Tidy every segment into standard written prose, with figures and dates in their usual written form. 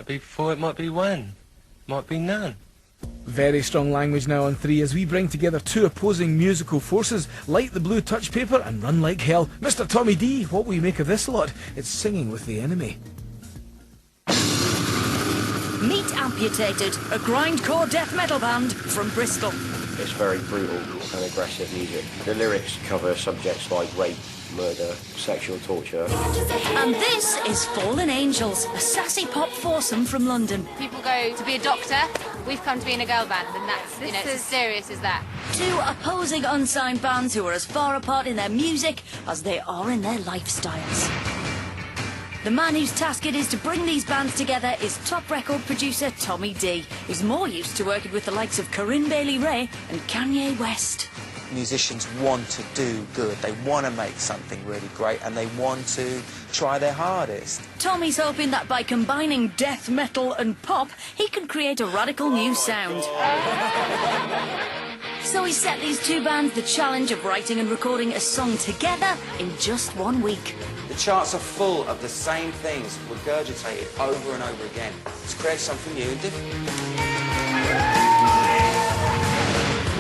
Might be 4, it might be 1, might be none. Very strong language now on 3 as we bring together two opposing musical forces, light the blue touch paper and run like hell. Mr. Tommy D, what will you make of this lot? It's singing with the enemy. Meet Amputated, a grindcore death metal band from Bristol. It's very brutal and aggressive music. The lyrics cover subjects like rape, murder, sexual torture. And this is Fallen Angels, a sassy pop foursome from London. People go to be a doctor, we've come to be in a girl band, and that's, you know, it's as serious as that. Two opposing unsigned bands who are as far apart in their music as they are in their lifestyles. The man whose task it is to bring these bands together is top record producer Tommy D, who's more used to working with the likes of Corinne Bailey Rae and Kanye West. Musicians want to do good, they want to make something really great, and they want to try their hardest. Tommy's hoping that by combining death metal and pop, he can create a radical new sound. So he set these two bands the challenge of writing and recording a song together in just 1 week. The charts are full of the same things, regurgitated over and over again, to create something new and different.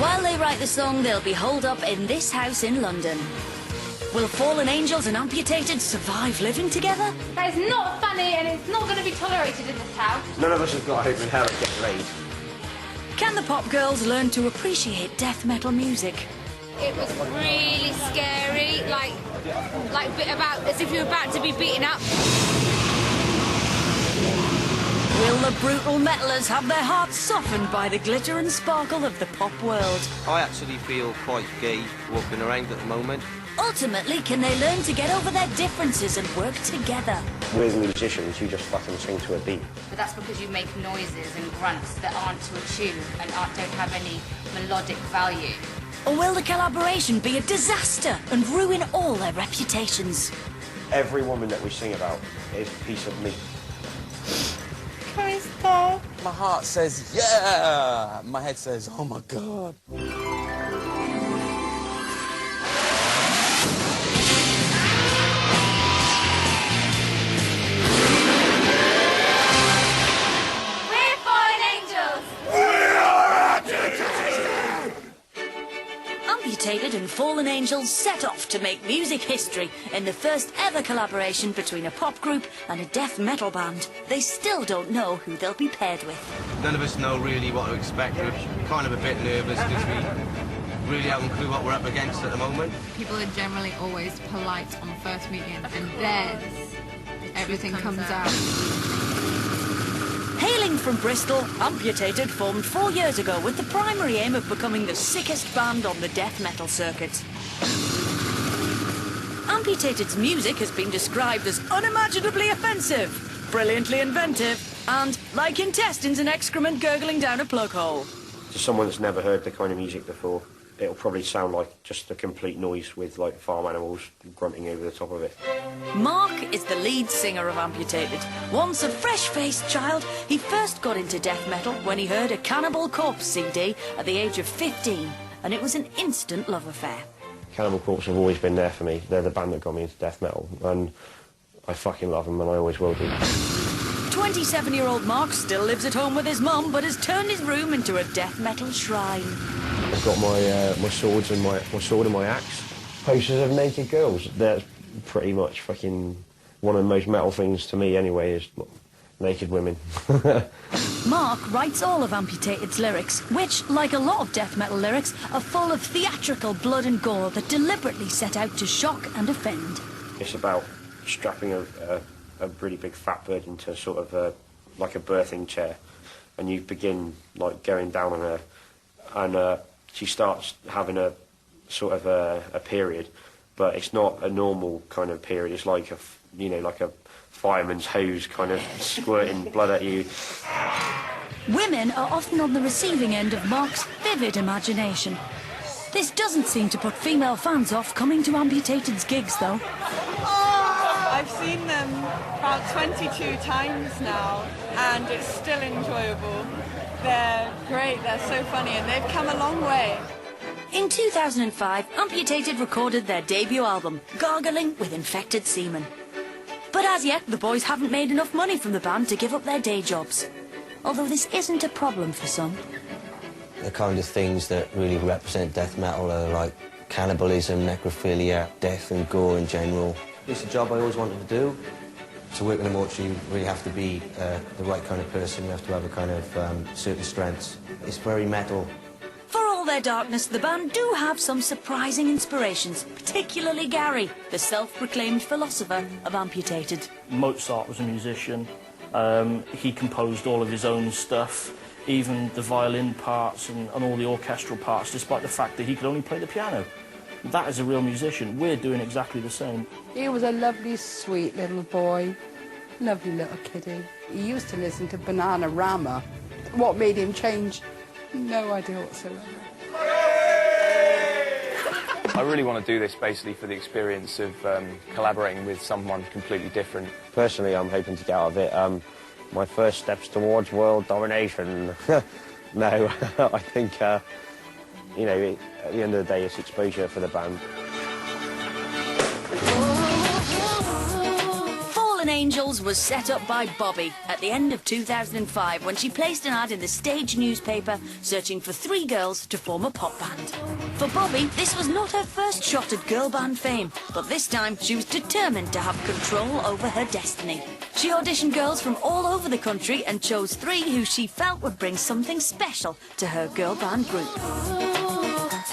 While they write the song, they'll be holed up in this house in London. Will Fallen Angels and Amputated survive living together? That is not funny, and it's not going to be tolerated in this house. None of us have got hope in hell of getting laid. Can the pop girls learn to appreciate death metal music? It was really scary, like about as if you were about to be beaten up. Will the brutal metalers have their hearts softened by the glitter and sparkle of the pop world? I actually feel quite gay walking around at the moment. Ultimately, can they learn to get over their differences and work together? With musicians, you just fucking sing to a beat. But that's because you make noises and grunts that aren't to a tune and don't have any melodic value. Or will the collaboration be a disaster and ruin all their reputations? Every woman that we sing about is a piece of meat. My heart says, yeah! My head says, oh my God. We're Fallen Angels! Amputated and Fallen Angels set off to make music history in the first ever collaboration between a pop group and a death metal band. They still don't know who they'll be paired with. None of us know really what to expect. We're kind of a bit nervous because we really haven't a clue what we're up against at the moment. People are generally always polite on first meeting, and then everything comes out. Hailing from Bristol, Amputated formed 4 years ago with the primary aim of becoming the sickest band on the death metal circuit. Amputated's music has been described as unimaginably offensive, brilliantly inventive, and like intestines and excrement gurgling down a plug hole. To someone that's never heard the kind of music before, it'll probably sound like just a complete noise with like farm animals grunting over the top of it. Mark is the lead singer of Amputated. Once a fresh-faced child, he first got into death metal when he heard a Cannibal Corpse CD at the age of 15, and it was an instant love affair. Cannibal Corpse have always been there for me. They're the band that got me into death metal, and I fucking love them, and I always will do. 27-year-old Mark still lives at home with his mum, but has turned his room into a death metal shrine. I've got my swords and my sword and my axe. Posters of naked girls. That's pretty much fucking one of the most metal things to me anyway, is naked women. Mark writes all of Amputated's lyrics, which, like a lot of death metal lyrics, are full of theatrical blood and gore that deliberately set out to shock and offend. It's about strapping a really big fat bird into sort of like a birthing chair, and you begin like going down on her, and she starts having a sort of a period, but it's not a normal kind of period. It's like like a fireman's hose kind of squirting blood at you. Women are often on the receiving end of Mark's vivid imagination. This doesn't seem to put female fans off coming to Amputated's gigs, though. I've seen them about 22 times now, and it's still enjoyable. They're great, they're so funny, and they've come a long way. In 2005, Amputated recorded their debut album, Gargling with Infected Semen. But as yet, the boys haven't made enough money from the band to give up their day jobs. Although this isn't a problem for some. The kind of things that really represent death metal are like cannibalism, necrophilia, death and gore in general. It's a job I always wanted to do. To work in a mortuary, you really have to be the right kind of person. You have to have a kind of certain strengths. It's very metal. For all their darkness, the band do have some surprising inspirations, particularly Gary, the self-proclaimed philosopher of amputated. Mozart was a musician. He composed all of his own stuff, even the violin parts and all the orchestral parts, despite the fact that he could only play the piano. That is a real musician. We're doing exactly the same. He was a lovely, sweet little boy. Lovely little kiddie. He used to listen to Bananarama. What made him change? No idea whatsoever. I really want to do this basically for the experience of collaborating with someone completely different. Personally, I'm hoping to get out of it my first steps towards world domination. No, I think, you know, at the end of the day, it's exposure for the band. Fallen Angels was set up by Bobby at the end of 2005 when she placed an ad in the Stage newspaper searching for 3 girls to form a pop band. For Bobby, this was not her first shot at girl band fame, but this time she was determined to have control over her destiny. She auditioned girls from all over the country and chose 3 who she felt would bring something special to her girl band group.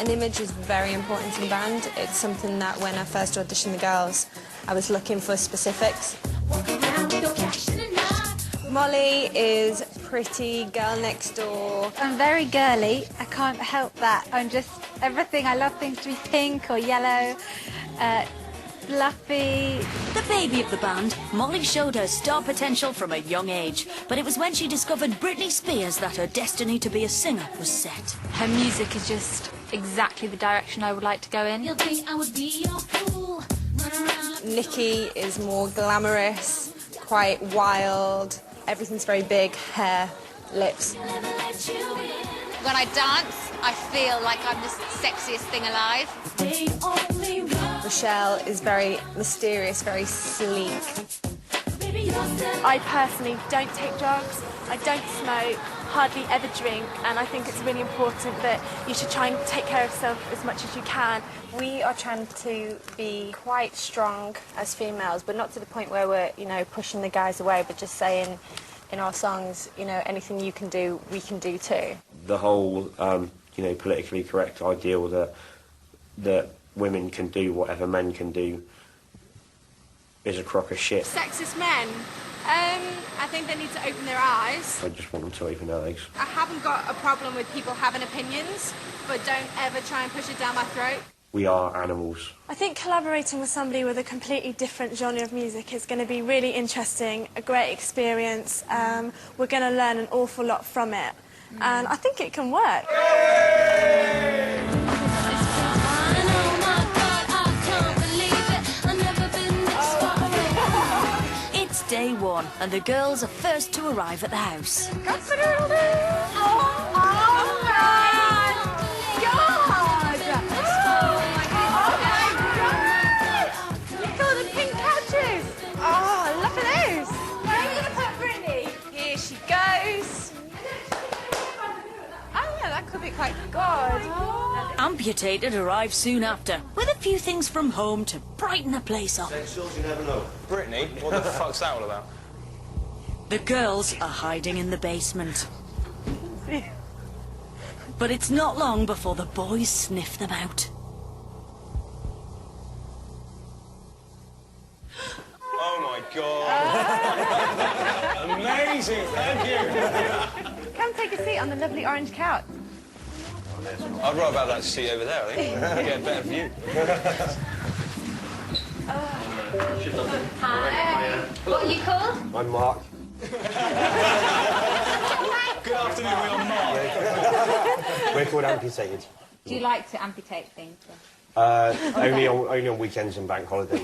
An image is very important in band. It's something that when I first auditioned the girls, I was looking for specifics. Molly is pretty girl next door. I'm very girly. I can't help that. I'm just everything. I love things to be pink or yellow, fluffy. The baby of the band, Molly showed her star potential from a young age, but it was when she discovered Britney Spears that her destiny to be a singer was set. Her music is just exactly the direction I would like to go in. You'll think I would be your fool. Nikki is more glamorous, quite wild. Everything's very big, hair, lips. When I dance, I feel like I'm the sexiest thing alive. Rochelle is very mysterious, very sleek. I personally don't take drugs, I don't smoke, hardly ever drink, and I think it's really important that you should try and take care of yourself as much as you can. We are trying to be quite strong as females, but not to the point where we're, you know, pushing the guys away, but just saying in our songs, you know, anything you can do, we can do too. The whole, you know, politically correct ideal that women can do whatever men can do is a crock of shit. Sexist men, I think they need to open their eyes. I just want them to open their eyes. I haven't got a problem with people having opinions, but don't ever try and push it down my throat. We are animals. I think collaborating with somebody with a completely different genre of music is going to be really interesting, a great experience. We're going to learn an awful lot from it, and I think it can work. It's day 1, and the girls are first to arrive at the house. Quite good. Amputated arrives soon after, with a few things from home to brighten the place up. Angelz, you never know. Brittany, what the fuck's that all about? The girls are hiding in the basement. But it's not long before the boys sniff them out. Oh my god! Amazing, thank you! Come take a seat on the lovely orange couch. I'd rather have that seat over there, I think. Get a better view. Hi. What are you called? I'm Mark. Good afternoon, we are Mark. We're called Amputated. Do you like to amputate things? Only on weekends and bank holidays.